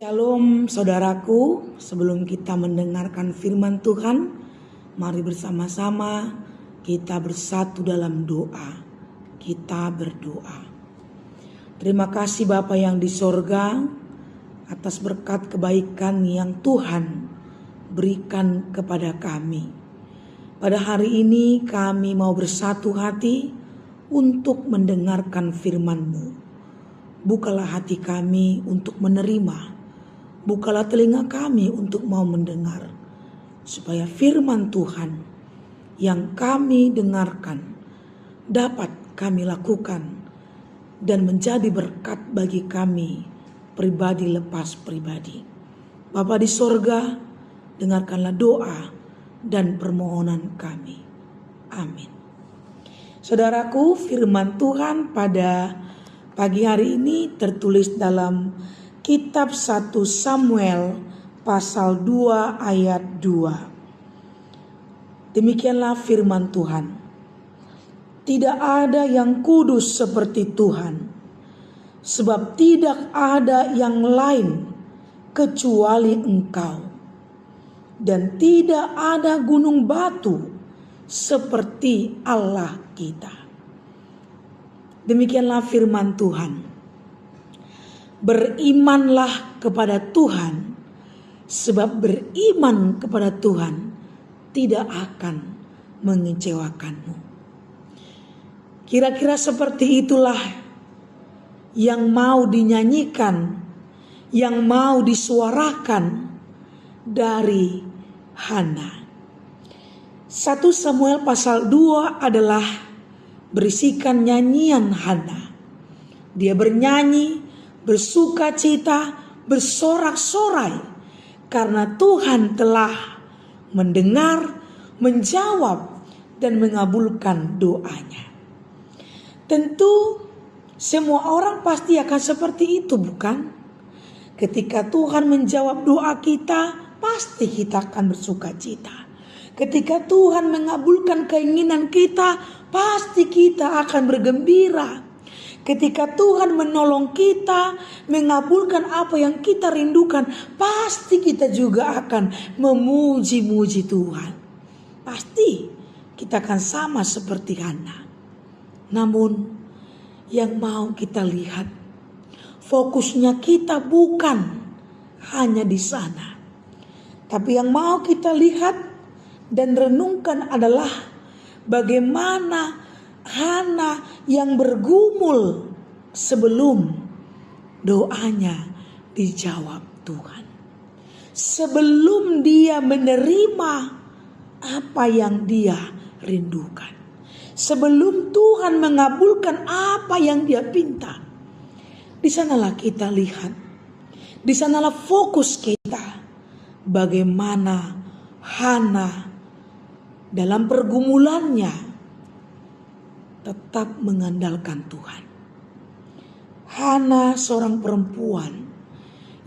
Shalom saudaraku, sebelum kita mendengarkan firman Tuhan, mari bersama-sama kita bersatu dalam doa. Kita berdoa. Terima kasih Bapa yang di sorga atas berkat kebaikan yang Tuhan berikan kepada kami. Pada hari ini kami mau bersatu hati untuk mendengarkan firman-Mu. Bukalah hati kami untuk menerima. Bukalah telinga kami untuk mau mendengar, supaya firman Tuhan yang kami dengarkan dapat kami lakukan dan menjadi berkat bagi kami pribadi lepas pribadi. Bapa di sorga, dengarkanlah doa dan permohonan kami. Amin. Saudaraku, firman Tuhan pada pagi hari ini tertulis dalam Kitab 1 Samuel pasal 2 ayat 2. Demikianlah firman Tuhan. Tidak ada yang kudus seperti Tuhan, sebab tidak ada yang lain kecuali Engkau. Dan tidak ada gunung batu seperti Allah kita. Demikianlah firman Tuhan. Berimanlah kepada Tuhan, sebab beriman kepada Tuhan tidak akan mengecewakanmu. Kira-kira seperti itulah yang mau dinyanyikan, yang mau disuarakan dari Hana. 1 Samuel pasal 2 adalah berisikan nyanyian Hana. Dia bernyanyi, bersuka cita, bersorak-sorai karena Tuhan telah mendengar, menjawab dan mengabulkan doanya. Tentu semua orang pasti akan seperti itu, bukan? Ketika Tuhan menjawab doa kita, pasti kita akan bersuka cita. Ketika Tuhan mengabulkan keinginan kita, pasti kita akan bergembira. Ketika Tuhan menolong kita, mengabulkan apa yang kita rindukan, pasti kita juga akan memuji-muji Tuhan. Pasti kita akan sama seperti Hana. Namun yang mau kita lihat, fokusnya kita bukan hanya di sana. Tapi yang mau kita lihat dan renungkan adalah bagaimana Hana yang bergumul sebelum doanya dijawab Tuhan. Sebelum dia menerima apa yang dia rindukan. Sebelum Tuhan mengabulkan apa yang dia pinta. Di sanalah kita lihat. Di sanalah fokus kita. Bagaimana Hana dalam pergumulannya tetap mengandalkan Tuhan. Hana seorang perempuan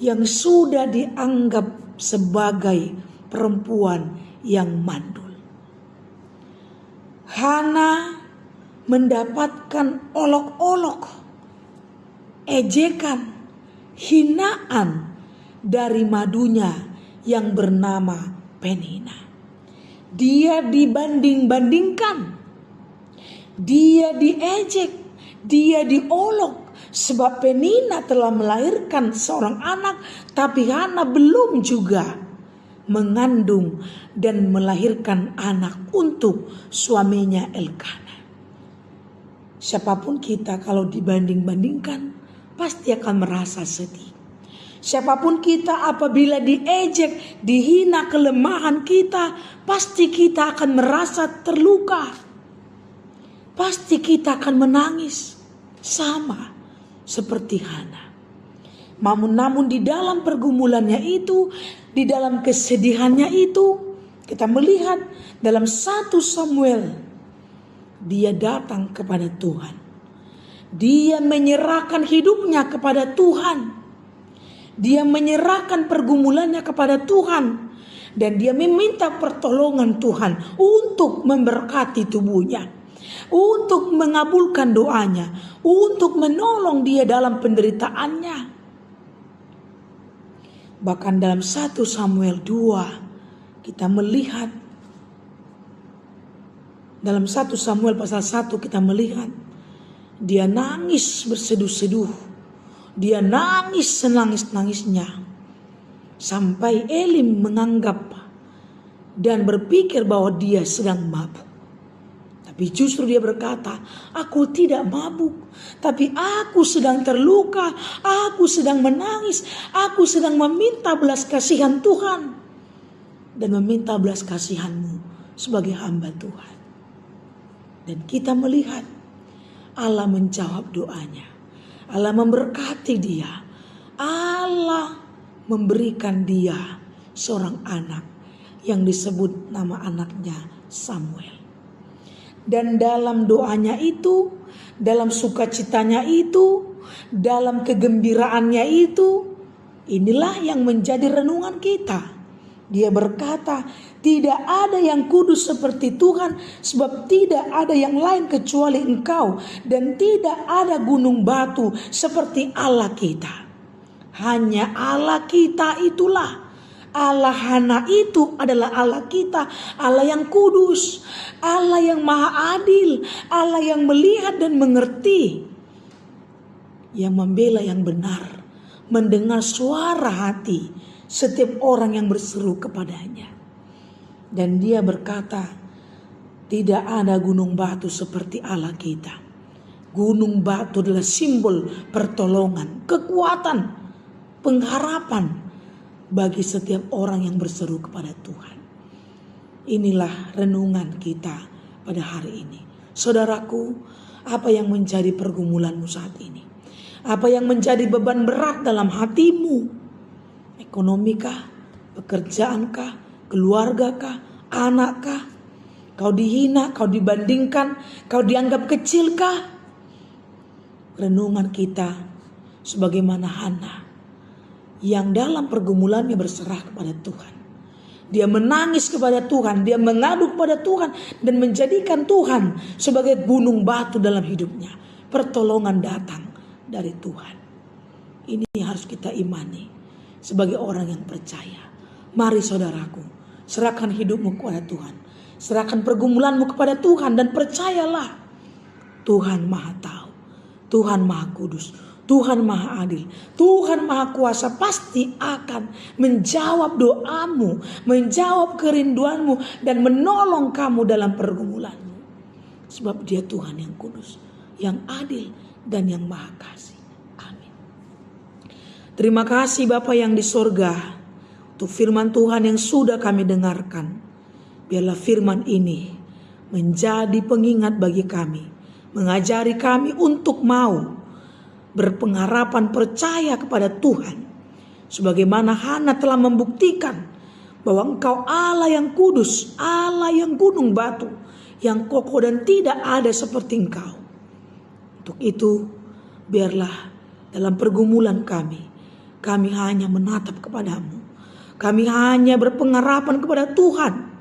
yang sudah dianggap sebagai perempuan yang mandul. Hana mendapatkan olok-olok, ejekan, hinaan dari madunya yang bernama Penina. dia dibanding-bandingkan, dia diejek, dia diolok. Sebab Penina telah melahirkan seorang anak, tapi Hana belum juga mengandung dan melahirkan anak untuk suaminya Elkana. Siapapun kita kalau dibanding-bandingkan pasti akan merasa sedih. Siapapun kita apabila diejek, dihina kelemahan kita, pasti kita akan merasa terluka. Pasti kita akan menangis sama seperti Hana. Namun di dalam pergumulannya itu, di dalam kesedihannya itu, kita melihat dalam 1 Samuel, dia datang kepada Tuhan. Dia menyerahkan hidupnya kepada Tuhan. Dia menyerahkan pergumulannya kepada Tuhan. Dan dia meminta pertolongan Tuhan untuk memberkati tubuhnya, untuk mengabulkan doanya, untuk menolong dia dalam penderitaannya. Bahkan dalam 1 Samuel 2 kita melihat, dalam 1 Samuel pasal 1 kita melihat dia nangis berseduh-seduh, dia nangis senangis-nangisnya, sampai Eli menganggap dan berpikir bahwa dia sedang mabuk. Tapi justru dia berkata, aku tidak mabuk, tapi aku sedang terluka, aku sedang menangis, aku sedang meminta belas kasihan Tuhan dan meminta belas kasihan-Mu sebagai hamba Tuhan. Dan kita melihat Allah menjawab doanya, Allah memberkati dia, Allah memberikan dia seorang anak yang disebut nama anaknya Samuel. Dan dalam doanya itu, dalam sukacitanya itu, dalam kegembiraannya itu, inilah yang menjadi renungan kita. Dia berkata, tidak ada yang kudus seperti Tuhan, sebab tidak ada yang lain kecuali Engkau, dan tidak ada gunung batu seperti Allah kita. Hanya Allah kita itulah. Allah Hana itu adalah Allah kita, Allah yang kudus, Allah yang maha adil, Allah yang melihat dan mengerti, yang membela yang benar, mendengar suara hati setiap orang yang berseru kepadanya. Dan dia berkata, tidak ada gunung batu seperti Allah kita. Gunung batu adalah simbol pertolongan, kekuatan, pengharapan bagi setiap orang yang berseru kepada Tuhan. Inilah renungan kita pada hari ini. Saudaraku, apa yang menjadi pergumulanmu saat ini? Apa yang menjadi beban berat dalam hatimu? Ekonomikah? Pekerjaankah? Keluargakah? Anakkah? Kau dihina, kau dibandingkan, kau dianggap kecilkah? Renungan kita sebagaimana Hana yang dalam pergumulannya berserah kepada Tuhan. Dia menangis kepada Tuhan, dia mengadu kepada Tuhan dan menjadikan Tuhan sebagai gunung batu dalam hidupnya. Pertolongan datang dari Tuhan. Ini harus kita imani sebagai orang yang percaya. Mari saudaraku, serahkan hidupmu kepada Tuhan. Serahkan pergumulanmu kepada Tuhan dan percayalah Tuhan Maha Tahu, Tuhan Maha Kudus, Tuhan Maha Adil, Tuhan Maha Kuasa pasti akan menjawab doamu, menjawab kerinduanmu dan menolong kamu dalam pergumulanmu. Sebab Dia Tuhan yang kudus, yang adil dan yang Maha Kasih. Amin. Terima kasih Bapa yang di sorga untuk firman Tuhan yang sudah kami dengarkan. Biarlah firman ini menjadi pengingat bagi kami, mengajari kami untuk mau berpengharapan percaya kepada Tuhan. Sebagaimana Hana telah membuktikan bahwa Engkau Allah yang kudus, Allah yang gunung batu, yang kokoh dan tidak ada seperti Engkau. Untuk itu biarlah dalam pergumulan kami hanya menatap kepadamu. Kami hanya berpengharapan kepada Tuhan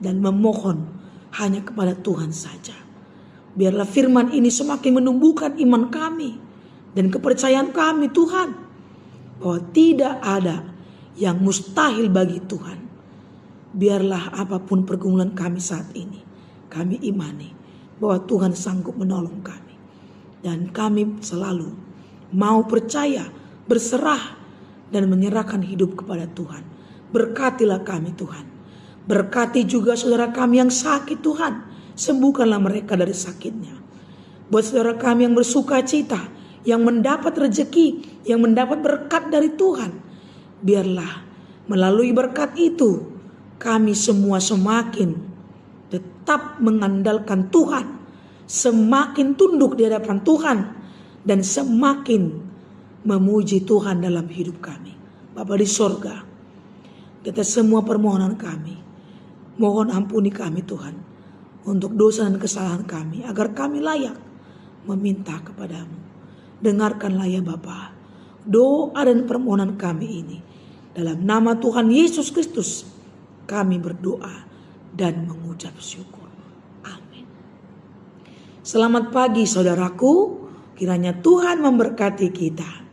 dan memohon hanya kepada Tuhan saja. Biarlah firman ini semakin menumbuhkan iman kami dan kepercayaan kami Tuhan, bahwa tidak ada yang mustahil bagi Tuhan. biarlah apapun pergumulan kami saat ini, kami imani bahwa Tuhan sanggup menolong kami. Dan kami selalu mau percaya, berserah, dan menyerahkan hidup kepada Tuhan. Berkatilah kami Tuhan. Berkati juga saudara kami yang sakit Tuhan. Sembuhkanlah mereka dari sakitnya. Buat saudara kami yang bersuka cita, yang mendapat rezeki, yang mendapat berkat dari Tuhan, biarlah melalui berkat itu kami semua semakin tetap mengandalkan Tuhan, semakin tunduk di hadapan Tuhan, dan semakin memuji Tuhan dalam hidup kami. Bapa di sorga, kita semua permohonan kami, mohon ampuni kami Tuhan untuk dosa dan kesalahan kami, agar kami layak meminta kepadamu. Dengarkanlah ya Bapa doa dan permohonan kami ini. Dalam nama Tuhan Yesus Kristus kami berdoa dan mengucap syukur. Amin. Selamat pagi saudaraku, kiranya Tuhan memberkati kita.